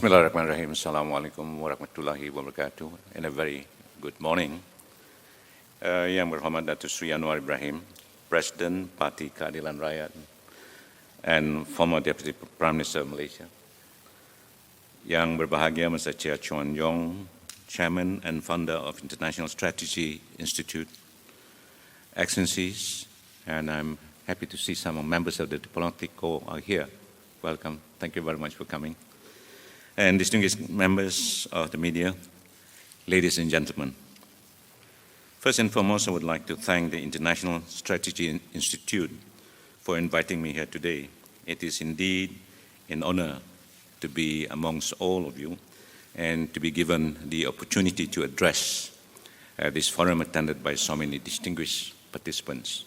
Bismillahirrahmanirrahim. Assalamualaikum warahmatullahi wabarakatuh. And a very good morning. Yang berhormat Datuk Sri Anwar Ibrahim, President Parti Keadilan Rakyat and former Deputy Prime Minister of Malaysia. Yang berbahagia Mr. Chia Chuan Yong, Chairman and founder of International Strategy Institute. Excellencies, and I'm happy to see some members of the diplomatic corps are here. Welcome. Thank you very much for coming. And distinguished members of the media, ladies and gentlemen. First and foremost, I would like to thank the International Strategy Institute for inviting me here today. It is indeed an honor to be amongst all of you and to be given the opportunity to address this forum attended by so many distinguished participants.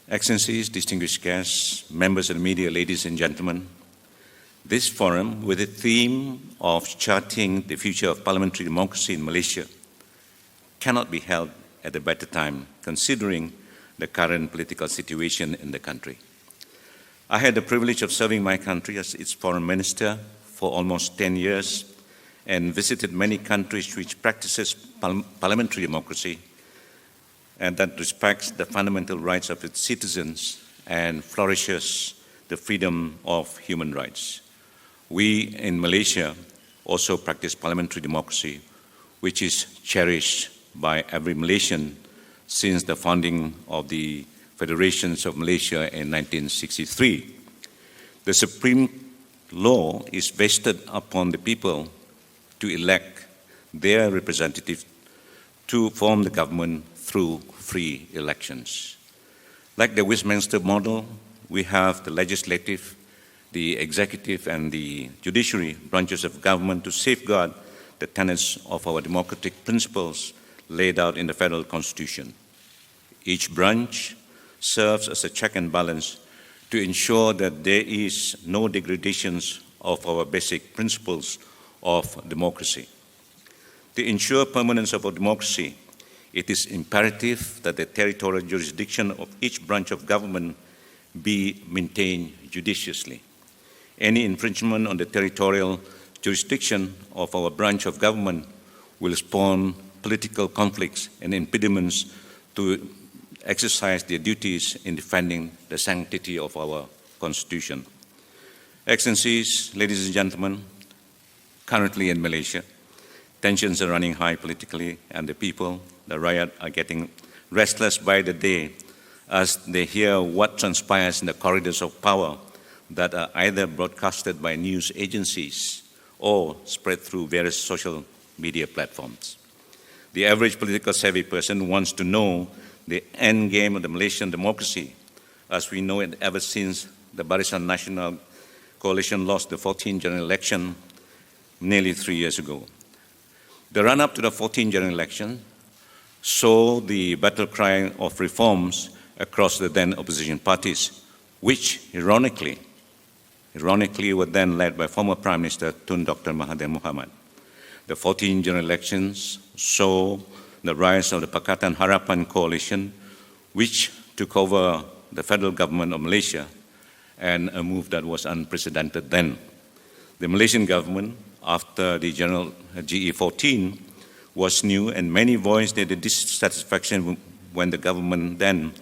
Excellencies, distinguished guests, members of the media, ladies and gentlemen, this forum, with the theme of charting the future of parliamentary democracy in Malaysia, cannot be held at a better time, considering the current political situation in the country. I had the privilege of serving my country as its foreign minister for almost 10 years and visited many countries which practices parliamentary democracy and that respects the fundamental rights of its citizens and flourishes the freedom of human rights. We in Malaysia also practice parliamentary democracy, which is cherished by every Malaysian since the founding of the Federations of Malaysia in 1963. The supreme law is vested upon the people to elect their representatives to form the government through free elections. Like the Westminster model, we have the legislative, the executive and the judiciary branches of government to safeguard the tenets of our democratic principles laid out in the Federal Constitution. Each branch serves as a check and balance to ensure that there is no degradations of our basic principles of democracy. To ensure permanence of our democracy, it is imperative that the territorial jurisdiction of each branch of government be maintained judiciously. Any infringement on the territorial jurisdiction of our branch of government will spawn political conflicts and impediments to exercise their duties in defending the sanctity of our Constitution. Excellencies, ladies and gentlemen, currently in Malaysia, tensions are running high politically and the people, the riot, are getting restless by the day as they hear what transpires in the corridors of power that are either broadcasted by news agencies or spread through various social media platforms. The average political savvy person wants to know the end game of the Malaysian democracy as we know it ever since the Barisan Nasional Coalition lost the 14th general election nearly 3 years ago. The run-up to the 14th general election saw the battle cry of reforms across the then opposition parties, which ironically were then led by former Prime Minister Tun Dr. Mahathir Mohamad. The 14 general elections saw the rise of the Pakatan Harapan coalition, which took over the federal government of Malaysia, and a move that was unprecedented then. The Malaysian government, after the general GE14, was new, and many voiced their dissatisfaction when the government then,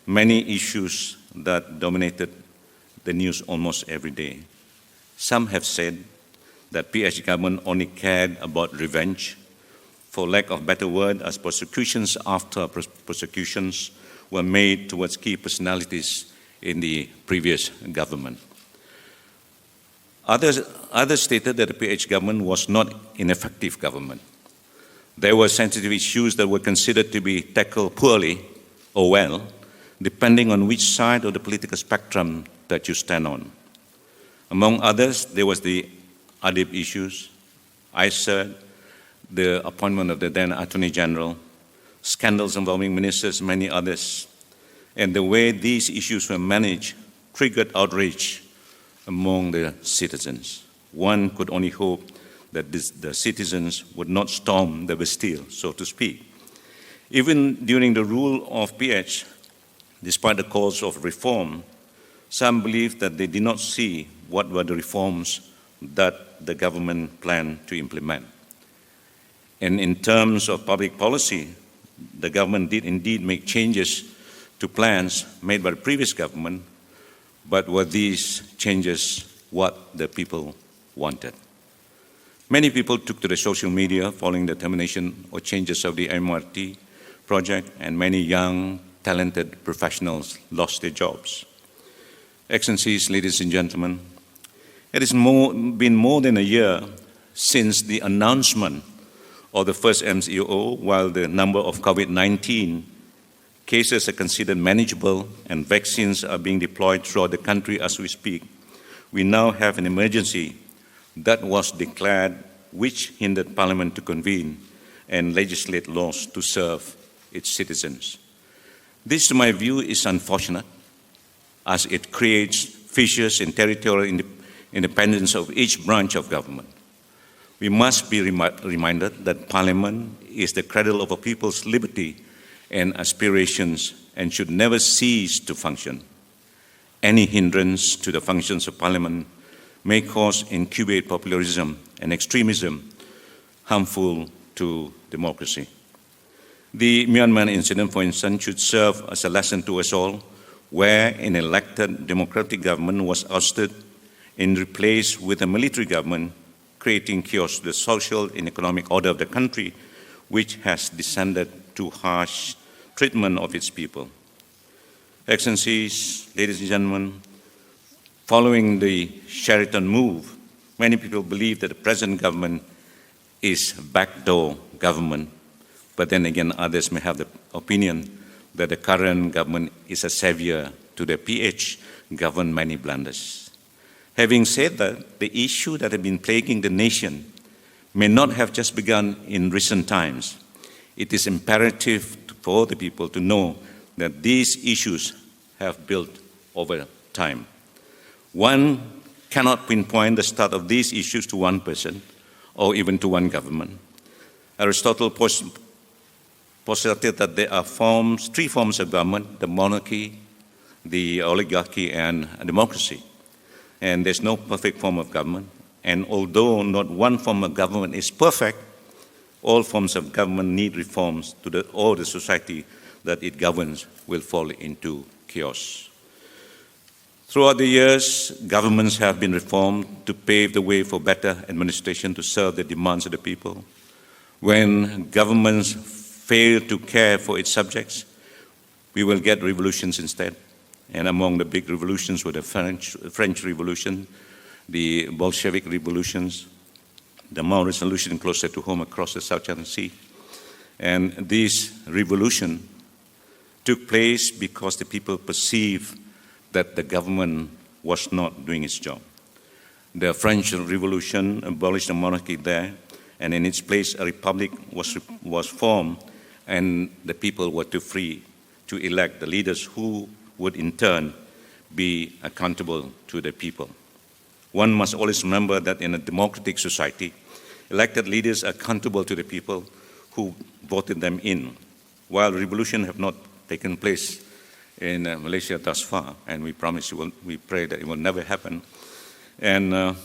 many issues that dominated the news almost every day. Some have said that PH government only cared about revenge, for lack of better word, as prosecutions after prosecutions were made towards key personalities in the previous government. Others stated that the PH government was not ineffective government. There were sensitive issues that were considered to be tackled poorly or well, depending on which side of the political spectrum that you stand on. Among others, there was the Adib issues, ICER, the appointment of the then Attorney General, scandals involving ministers, many others, and the way these issues were managed triggered outrage among the citizens. One could only hope that the citizens would not storm the Bastille, so to speak. Even during the rule of PH, despite the calls of reform, some believed that they did not see what were the reforms that the government planned to implement. And in terms of public policy, the government did indeed make changes to plans made by the previous government, but were these changes what the people wanted? Many people took to the social media following the termination or changes of the MRT project, and many young, talented professionals lost their jobs. Excellencies, ladies and gentlemen, it has been more than a year since the announcement of the first MCO, while the number of COVID-19 cases are considered manageable and vaccines are being deployed throughout the country as we speak. We now have an emergency that was declared, which hindered Parliament to convene and legislate laws to serve its citizens. This, to my view, is unfortunate, as it creates fissures in territorial independence of each branch of government. We must be reminded that Parliament is the cradle of a people's liberty and aspirations and should never cease to function. Any hindrance to the functions of Parliament may cause incubate popularism and extremism harmful to democracy. The Myanmar incident, for instance, should serve as a lesson to us all, where an elected democratic government was ousted and replaced with a military government, creating chaos to the social and economic order of the country, which has descended to harsh treatment of its people. Excellencies, ladies and gentlemen, following the Sheraton move, many people believe that the present government is a backdoor government, but then again others may have the opinion that the current government is a savior to the PH, govern many blunders. Having said that, the issue that have been plaguing the nation may not have just begun in recent times. It is imperative for the people to know that these issues have built over time. One cannot pinpoint the start of these issues to one person or even to one government. Aristotle postulated that there are three forms of government: the monarchy, the oligarchy, and democracy. And there's no perfect form of government. And although not one form of government is perfect, all forms of government need reforms or the society that it governs will fall into chaos. Throughout the years, governments have been reformed to pave the way for better administration to serve the demands of the people. When governments fail to care for its subjects, we will get revolutions instead. And among the big revolutions were the French Revolution, the Bolshevik revolutions, the Maoist revolution closer to home across the South China Sea. And this revolution took place because the people perceived that the government was not doing its job. The French Revolution abolished the monarchy there, and in its place a republic was formed, and the people were free to elect the leaders who would in turn be accountable to the people. One must always remember that in a democratic society, elected leaders are accountable to the people who voted them in. While revolution have not taken place in Malaysia thus far, and we pray that it will never happen. And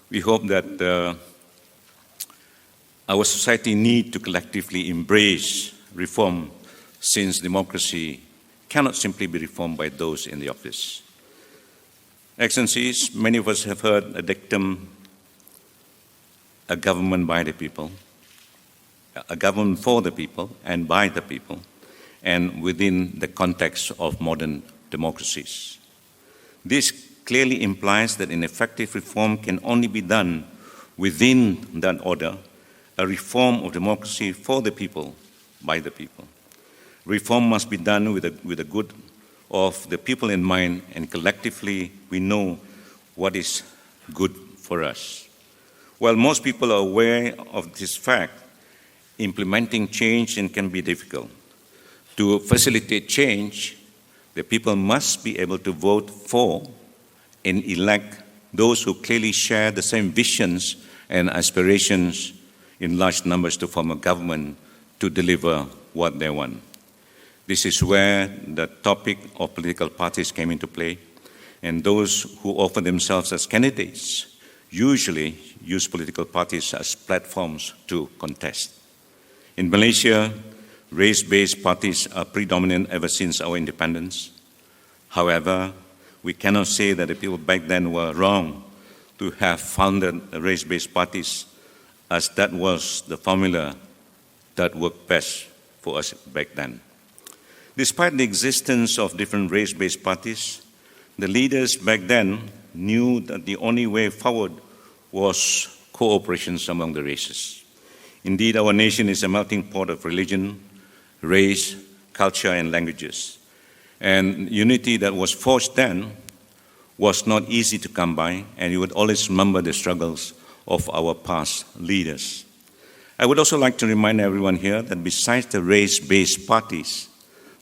we hope that our society needs to collectively embrace reform, since democracy cannot simply be reformed by those in the office. Excellencies, many of us have heard a dictum, a government by the people, a government for the people and by the people, and within the context of modern democracies. This clearly implies that an effective reform can only be done within that order, a reform of democracy for the people, by the people. Reform must be done with the good of the people in mind, and collectively we know what is good for us. While most people are aware of this fact, implementing change can be difficult. To facilitate change, the people must be able to vote for and elect those who clearly share the same visions and aspirations in large numbers to form a government to deliver what they want. This is where the topic of political parties came into play, and those who offer themselves as candidates usually use political parties as platforms to contest. In Malaysia, race-based parties are predominant ever since our independence. However, we cannot say that the people back then were wrong to have founded race-based parties, as that was the formula that worked best for us back then. Despite the existence of different race-based parties, the leaders back then knew that the only way forward was cooperation among the races. Indeed, our nation is a melting pot of religion, race, culture, and languages. And unity that was forged then was not easy to come by, and you would always remember the struggles of our past leaders. I would also like to remind everyone here that besides the race-based parties,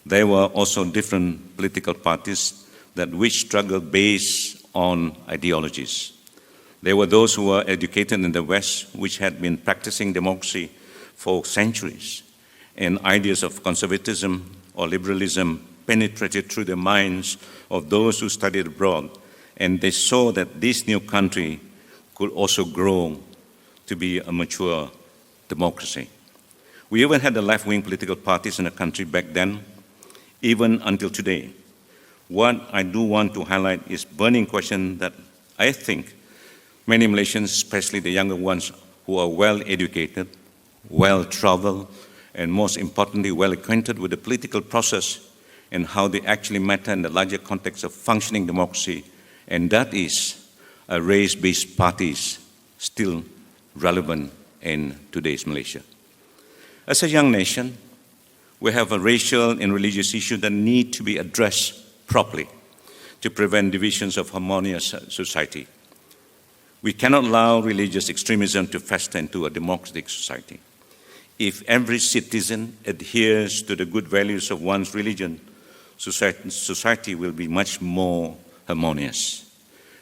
there were also different political parties which struggled based on ideologies. There were those who were educated in the West, which had been practicing democracy for centuries, and ideas of conservatism or liberalism penetrated through the minds of those who studied abroad, and they saw that this new country could also grow to be a mature democracy. We even had the left-wing political parties in the country back then, even until today. What I do want to highlight is a burning question that I think many Malaysians, especially the younger ones who are well-educated, well-traveled, and most importantly, well-acquainted with the political process and how they actually matter in the larger context of functioning democracy, and that is, are race-based parties still relevant in today's Malaysia? As a young nation, we have a racial and religious issue that need to be addressed properly to prevent divisions of harmonious society. We cannot allow religious extremism to fester into a democratic society. If every citizen adheres to the good values of one's religion, society will be much more harmonious.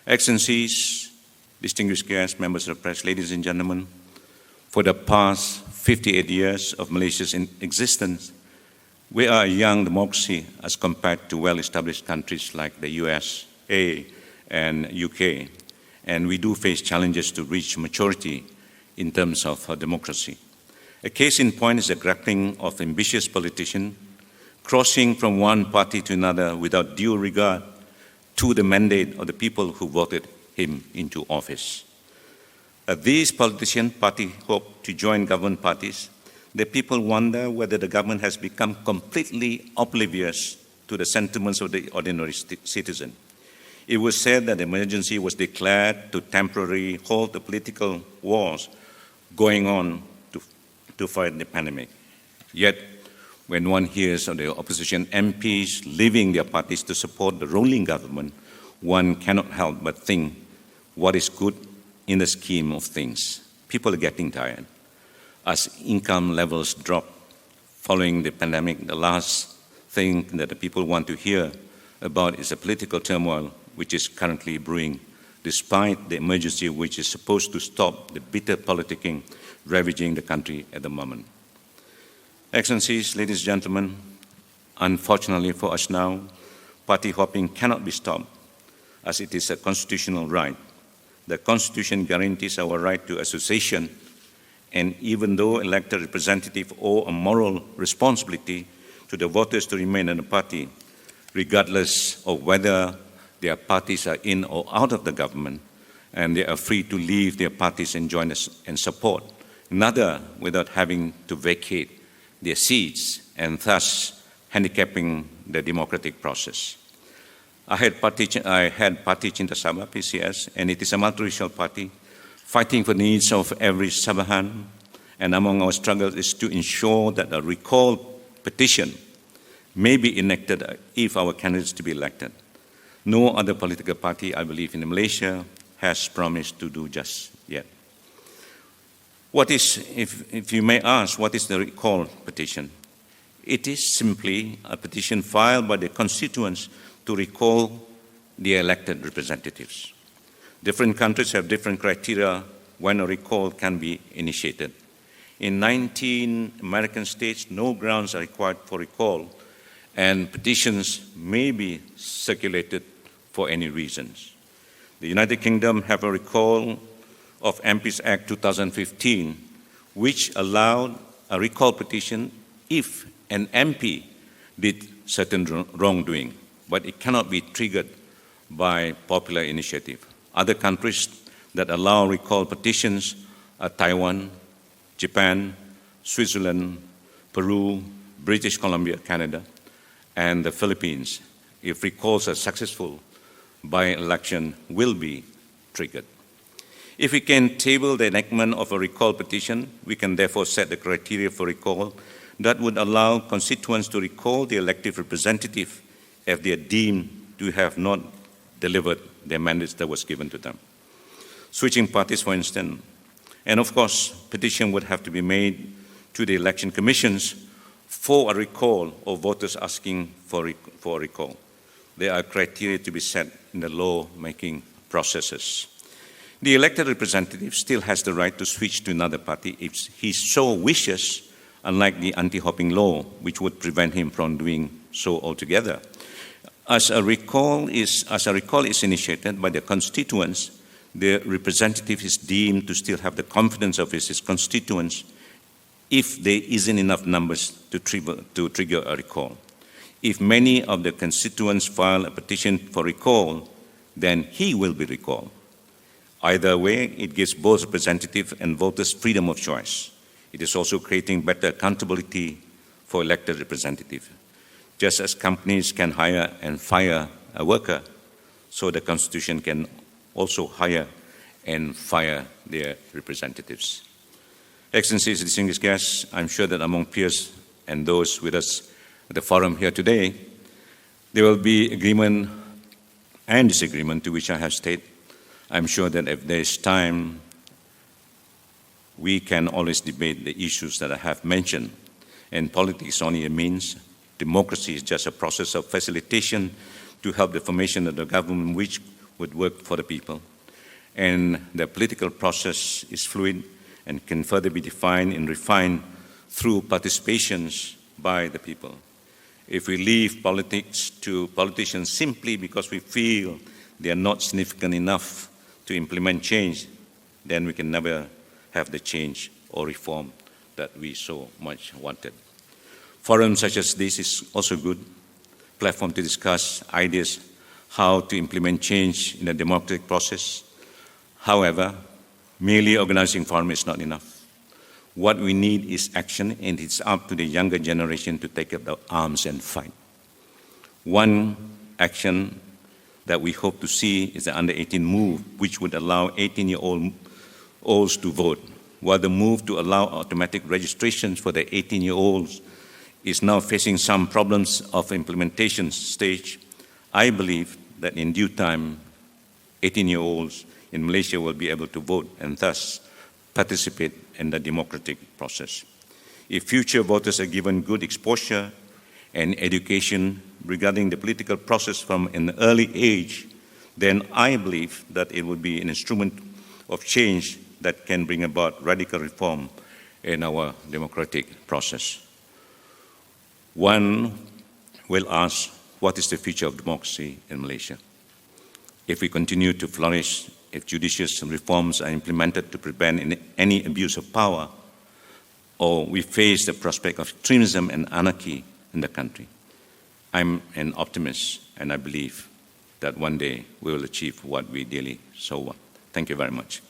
Excellencies, distinguished guests, members of the press, ladies and gentlemen, for the past 58 years of Malaysia's existence, we are a young democracy as compared to well-established countries like the USA and UK, and we do face challenges to reach maturity in terms of democracy. A case in point is the grappling of ambitious politicians crossing from one party to another without due regard to the mandate of the people who voted him into office. These politicians party hope to join government parties. The people wonder whether the government has become completely oblivious to the sentiments of the ordinary citizen. It was said that emergency was declared to temporarily halt the political wars going on to fight the pandemic. Yet, when one hears of the opposition MPs leaving their parties to support the ruling government, one cannot help but think what is good in the scheme of things. People are getting tired. As income levels drop following the pandemic, the last thing that the people want to hear about is the political turmoil which is currently brewing, despite the emergency which is supposed to stop the bitter politicking ravaging the country at the moment. Excellencies, ladies and gentlemen, unfortunately for us now, party hopping cannot be stopped as it is a constitutional right. The Constitution guarantees our right to association, and even though elected representatives owe a moral responsibility to the voters to remain in the party, regardless of whether their parties are in or out of the government, and they are free to leave their parties and join us and support another without having to vacate their seats and thus handicapping the democratic process. I had Parti Cinta Sabah, PCS, and it is a multiracial party fighting for the needs of every Sabahan, and among our struggles is to ensure that a recall petition may be enacted if our candidates to be elected. No other political party, I believe, in Malaysia has promised to do just yet. What is, if you may ask, what is the recall petition? It is simply a petition filed by the constituents to recall the elected representatives. Different countries have different criteria when a recall can be initiated. In 19 American states, no grounds are required for recall, and petitions may be circulated for any reasons. The United Kingdom have a recall of MPs Act 2015, which allowed a recall petition if an MP did certain wrongdoing, but it cannot be triggered by popular initiative. Other countries that allow recall petitions are Taiwan, Japan, Switzerland, Peru, British Columbia, Canada, and the Philippines. If recalls are successful, by-election will be triggered. If we can table the enactment of a recall petition, we can therefore set the criteria for recall that would allow constituents to recall the elected representative if they are deemed to have not delivered their mandates that was given to them. Switching parties, for instance, and of course, petition would have to be made to the election commissions for a recall or voters asking for a recall. There are criteria to be set in the law-making processes. The elected representative still has the right to switch to another party if he so wishes, unlike the anti-hopping law, which would prevent him from doing so altogether. As a recall is initiated by the constituents, the representative is deemed to still have the confidence of his constituents if there isn't enough numbers to trigger a recall. If many of the constituents file a petition for recall, then he will be recalled. Either way, it gives both representatives and voters freedom of choice. It is also creating better accountability for elected representatives. Just as companies can hire and fire a worker, so the Constitution can also hire and fire their representatives. Excellencies, distinguished guests, I'm sure that among peers and those with us at the forum here today, there will be agreement and disagreement to which I have stated. I'm sure that if there is time, we can always debate the issues that I have mentioned. And politics is only a means. Democracy is just a process of facilitation to help the formation of the government which would work for the people. And the political process is fluid and can further be defined and refined through participations by the people. If we leave politics to politicians simply because we feel they are not significant enough to implement change, then we can never have the change or reform that we so much wanted. Forums such as this is also a good platform to discuss ideas how to implement change in the democratic process. However, merely organizing forum is not enough. What we need is action, and it's up to the younger generation to take up the arms and fight. One action that we hope to see is the under 18 move, which would allow 18-year-olds to vote. While the move to allow automatic registrations for the 18-year-olds is now facing some problems of implementation stage, I believe that in due time, 18-year-olds in Malaysia will be able to vote and thus participate in the democratic process. If future voters are given good exposure and education regarding the political process from an early age, then I believe that it would be an instrument of change that can bring about radical reform in our democratic process. One will ask, what is the future of democracy in Malaysia? If we continue to flourish, if judicious reforms are implemented to prevent any abuse of power, or we face the prospect of extremism and anarchy in the country, I'm an optimist, and I believe that one day we will achieve what we dearly so want. Thank you very much.